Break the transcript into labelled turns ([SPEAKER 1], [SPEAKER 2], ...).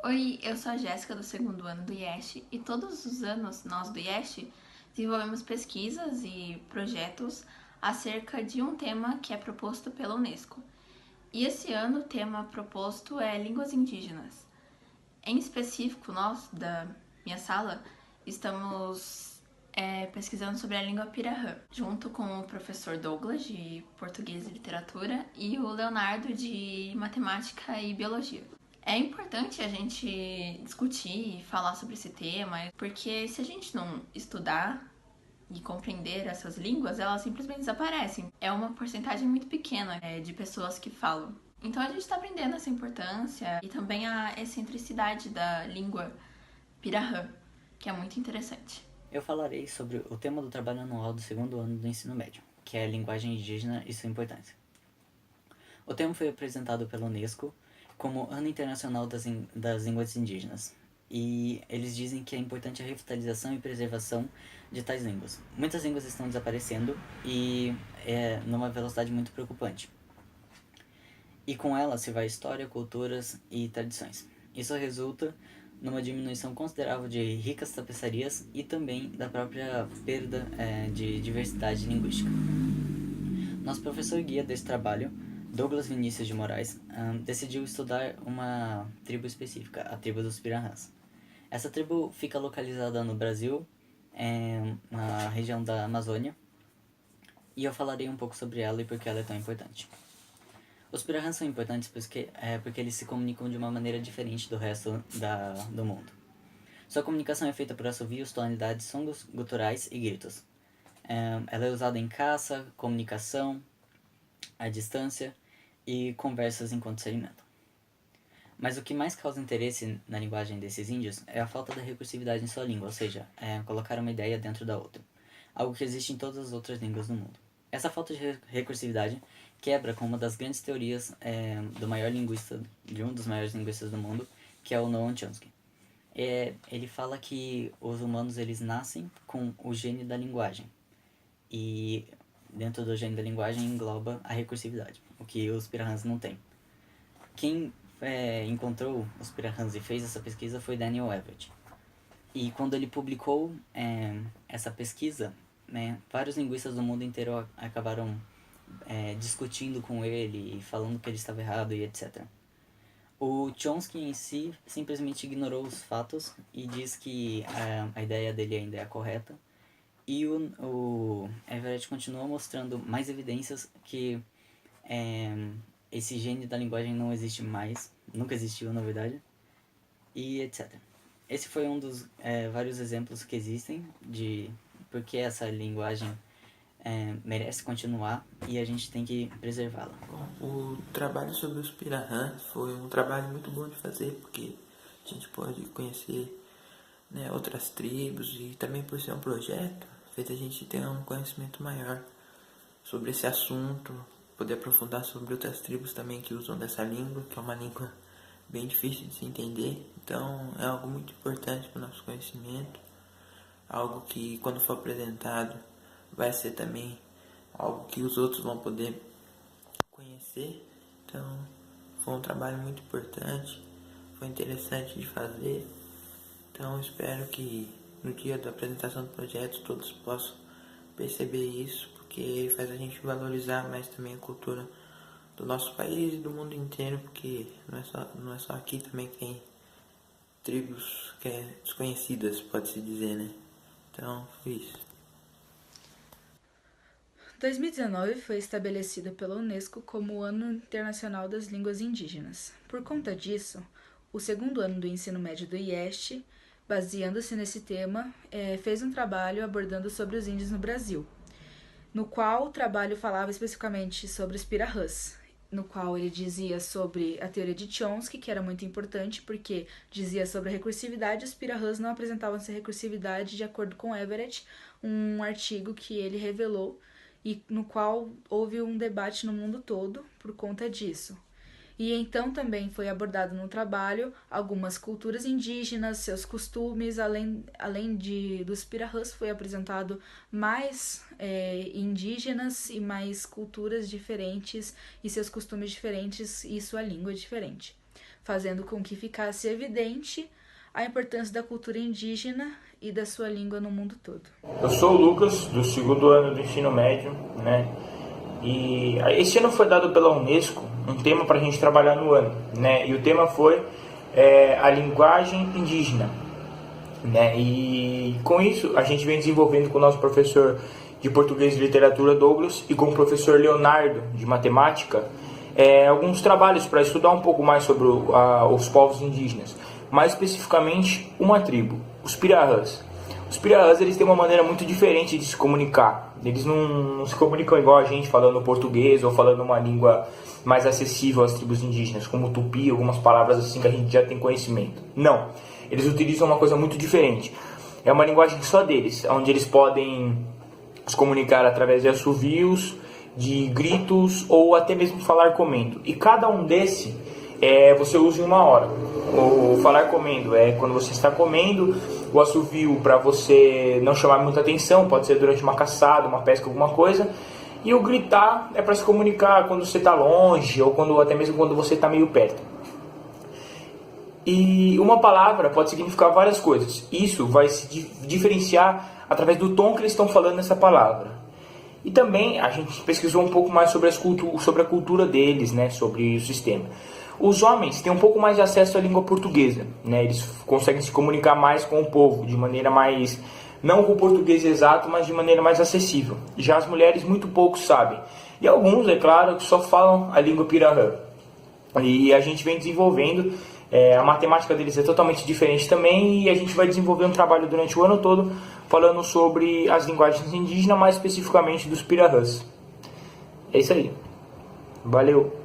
[SPEAKER 1] Oi, eu sou a Jéssica do segundo ano do IEST e todos os anos nós do IEST desenvolvemos pesquisas e projetos acerca de um tema que é proposto pela Unesco. E esse ano o tema proposto é línguas indígenas. Em específico, nós da minha sala estamos pesquisando sobre a língua Pirahã, junto com o professor Douglas de Português e Literatura e o Leonardo de Matemática e Biologia. É importante a gente discutir e falar sobre esse tema, porque se a gente não estudar e compreender essas línguas, elas simplesmente desaparecem. É uma porcentagem muito pequena de pessoas que falam. Então a gente está aprendendo essa importância e também a excentricidade da língua Pirahã, que é muito interessante.
[SPEAKER 2] Eu falarei sobre o tema do trabalho anual do segundo ano do ensino médio, que é a linguagem indígena e sua importância. O tema foi apresentado pela Unesco como Ano Internacional das Línguas Indígenas, e eles dizem que é importante a revitalização e preservação de tais línguas. Muitas línguas estão desaparecendo e numa velocidade muito preocupante. E com ela se vai história, culturas e tradições. Isso resulta numa diminuição considerável de ricas tapeçarias e também da própria perda de diversidade linguística. Nosso professor guia desse trabalho, Douglas Vinícius de Moraes, decidiu estudar uma tribo específica, a tribo dos Pirahãs. Essa tribo fica localizada no Brasil, na região da Amazônia, e eu falarei um pouco sobre ela e por que ela é tão importante. Os Pirahãs são importantes porque eles se comunicam de uma maneira diferente do resto do mundo. Sua comunicação é feita por assovios, tonalidades, sons guturais e gritos. Ela é usada em caça, comunicação, à distância e conversas enquanto se alimentam. Mas o que mais causa interesse na linguagem desses índios é a falta da recursividade em sua língua, ou seja, colocar uma ideia dentro da outra, algo que existe em todas as outras línguas do mundo. Essa falta de recursividade quebra com uma das grandes teorias de um dos maiores linguistas do mundo, que é o Noam Chomsky. Ele fala que os humanos eles nascem com o gene da linguagem, e dentro do gene da linguagem engloba a recursividade, o que os Pirahãs não têm. Quem encontrou os Pirahãs e fez essa pesquisa foi Daniel Everett. E quando ele publicou essa pesquisa, vários linguistas do mundo inteiro acabaram discutindo com ele, falando que ele estava errado e etc. O Chomsky em si simplesmente ignorou os fatos e diz que a ideia dele ainda é a correta. E o Everett continua mostrando mais evidências que esse gene da linguagem não existe mais, nunca existiu na verdade, e etc. Esse foi um dos vários exemplos que existem de por que essa linguagem merece continuar e a gente tem que preservá-la.
[SPEAKER 3] Bom, o trabalho sobre os Pirahãs foi um trabalho muito bom de fazer, porque a gente pode conhecer outras tribos e também por ser um projeto, fez a gente ter um conhecimento maior sobre esse assunto, poder aprofundar sobre outras tribos também que usam dessa língua, que é uma língua bem difícil de se entender. Então é algo muito importante para o nosso conhecimento, algo que quando for apresentado vai ser também algo que os outros vão poder conhecer. Então foi um trabalho muito importante, foi interessante de fazer. Então espero que no dia da apresentação do projeto todos possam perceber isso, porque faz a gente valorizar mais também a cultura do nosso país e do mundo inteiro, porque não é só aqui também que tem tribos que é desconhecidas, pode-se dizer, né? Então foi isso.
[SPEAKER 4] 2019 foi estabelecido pela Unesco como o Ano Internacional das Línguas Indígenas. Por conta disso, o segundo ano do ensino médio do IEST, baseando-se nesse tema, fez um trabalho abordando sobre os índios no Brasil, no qual o trabalho falava especificamente sobre os Pirahãs, no qual ele dizia sobre a teoria de Chomsky, que era muito importante porque dizia sobre a recursividade, os Pirahãs não apresentavam essa recursividade de acordo com Everett, um artigo que ele revelou e no qual houve um debate no mundo todo por conta disso. E então também foi abordado no trabalho algumas culturas indígenas, seus costumes, além dos Pirahãs foi apresentado mais indígenas e mais culturas diferentes e seus costumes diferentes e sua língua diferente. fazendo com que ficasse evidente a importância da cultura indígena e da sua língua no mundo todo.
[SPEAKER 5] Eu sou o Lucas, do 2º ano do ensino médio, né? E esse ano foi dado pela Unesco um tema para a gente trabalhar no ano, né? E o tema foi a linguagem indígena, né? E com isso a gente vem desenvolvendo com o nosso professor de português e literatura Douglas e com o professor Leonardo de matemática alguns trabalhos para estudar um pouco mais sobre os povos indígenas, mais especificamente uma tribo, os Pirahãs. Os Pirahãs, eles têm uma maneira muito diferente de se comunicar. Eles não se comunicam igual a gente, falando português ou falando uma língua mais acessível às tribos indígenas, como tupi, algumas palavras assim que a gente já tem conhecimento. Não, eles utilizam uma coisa muito diferente. É uma linguagem só deles, onde eles podem se comunicar através de assovios, de gritos ou até mesmo falar comendo. E cada um desse você usa em uma hora. O falar comendo é quando você está comendo, o assovio para você não chamar muita atenção, pode ser durante uma caçada, uma pesca, alguma coisa. E o gritar é para se comunicar quando você está longe ou até mesmo quando você está meio perto. E uma palavra pode significar várias coisas. Isso vai se diferenciar através do tom que eles estão falando nessa palavra. E também a gente pesquisou um pouco mais sobre a cultura deles, né, sobre o sistema. Os homens têm um pouco mais de acesso à língua portuguesa, né? Eles conseguem se comunicar mais com o povo, de maneira mais, não com o português exato, mas de maneira mais acessível. Já as mulheres muito pouco sabem. E alguns, é claro, que só falam a língua pirahã. E a gente vem desenvolvendo, a matemática deles é totalmente diferente também, e a gente vai desenvolver um trabalho durante o ano todo falando sobre as linguagens indígenas, mais especificamente dos pirahãs. É isso aí. Valeu!